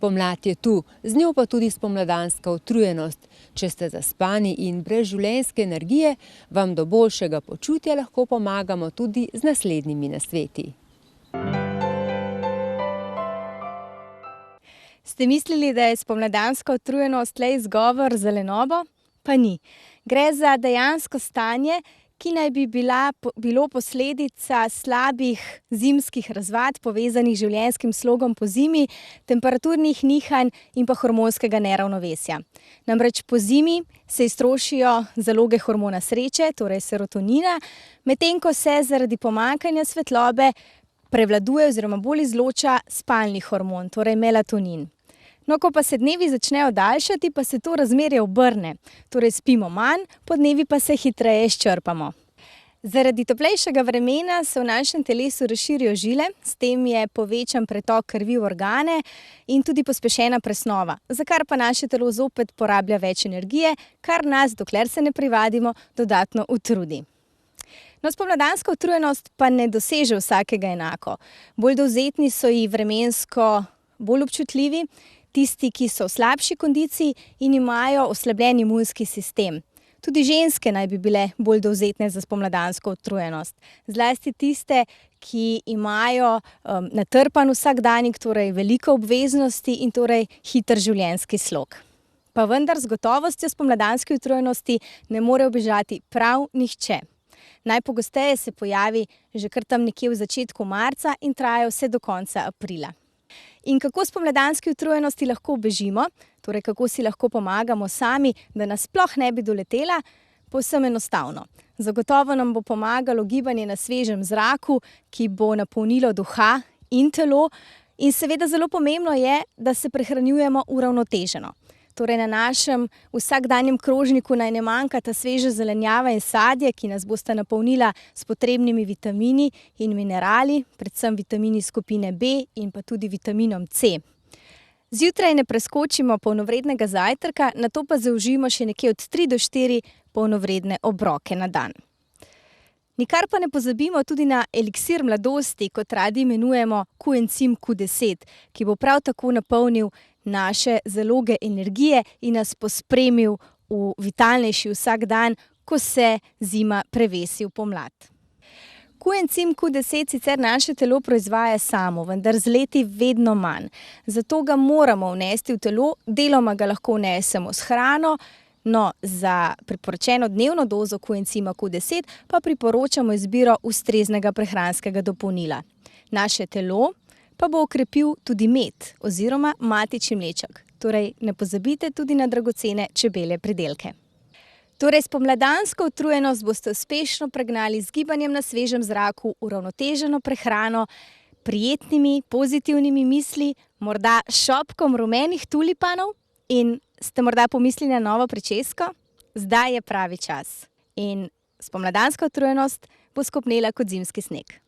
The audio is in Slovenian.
Pomlad je tu, z njo pa tudi spomladanska utrujenost. Če ste zaspani in brez življenjske energije, vam do boljšega počutja lahko pomagamo tudi z naslednjimi nasveti. Ste mislili, da je spomladanska utrujenost le izgovor za lenobo? Pa ni. Gre za dejansko stanje, ki naj bi bilo posledica slabih zimskih razvad, povezanih z življenjskim slogom po zimi, temperaturnih nihanj in pa hormonskega neravnovesja. Namreč po zimi se iztrošijo zaloge hormona sreče, torej serotonina, medtem ko se zaradi pomanjkanja svetlobe prevladuje oziroma bolj izloča spalni hormon, torej melatonin. No, ko pa se dnevi začnejo daljšati, pa se to razmerje obrne. Torej spimo manj, podnevi pa se hitreje izčrpamo. Zaradi toplejšega vremena se v našem telesu razširijo žile, s tem je povečan pretok krvi v organe in tudi pospešena presnova, za kar pa naše telo zopet porablja več energije, kar nas, dokler se ne privadimo, dodatno utrudi. No, spomladanska utrujenost pa ne doseže vsakega enako. Bolj dovzetni so ji vremensko bolj občutljivi, tisti, ki so v slabši kondiciji in imajo oslabljen imunski sistem. Tudi ženske naj bi bile bolj dovzetne za spomladansko utrujenost. Zlasti tiste, ki imajo natrpan vsakdanjik, torej veliko obveznosti in torej hiter življenjski slog. Pa vendar z gotovostjo spomladanske utrujenosti ne more ubežati prav nihče. Najpogosteje se pojavi že kar tam nekje v začetku marca in traja vse do konca aprila. In kako spomladanski utrujenosti lahko ubežimo, torej kako si lahko pomagamo sami, da nas sploh ne bi doletela, povsem enostavno. Zagotovo nam bo pomagalo gibanje na svežem zraku, ki bo napolnilo duha in telo, in seveda zelo pomembno je, da se prehranjujemo uravnoteženo. Torej na našem vsakdanjem krožniku naj ne manjkata sveža zelenjava in sadje, ki nas bosta napolnila s potrebnimi vitamini in minerali, predvsem vitamini skupine B in pa tudi vitaminom C. Zjutraj ne preskočimo polnovrednega zajtrka, nato pa zaužijemo še nekje od 3 do 4 polnovredne obroke na dan. Nikar pa ne pozabimo tudi na eliksir mladosti, kot radi imenujemo koencim Q10, ki bo prav tako napolnil naše zaloge energije in nas pospremil v vitalnejši vsak dan, ko se zima prevesi v pomlad. Koencim Q10 sicer naše telo proizvaja samo, vendar z leti vedno manj. Zato ga moramo vnesti v telo, deloma ga lahko vnesemo s hrano, no, za priporočeno dnevno dozo koencima Q10 pa priporočamo izbiro ustreznega prehranskega dopolnila. Naše telo pa bo okrepil tudi med oziroma matični mleček. Torej ne pozabite tudi na dragocene čebelje pridelke. Torej spomladansko utrujenost boste uspešno pregnali z gibanjem na svežem zraku, uravnoteženo prehrano, prijetnimi, pozitivnimi misli, morda šopkom rumenih tulipanov in ste morda pomislili na novo pričesko? Zdaj je pravi čas. In spomladanska utrujenost bo skopnela kot zimski sneg.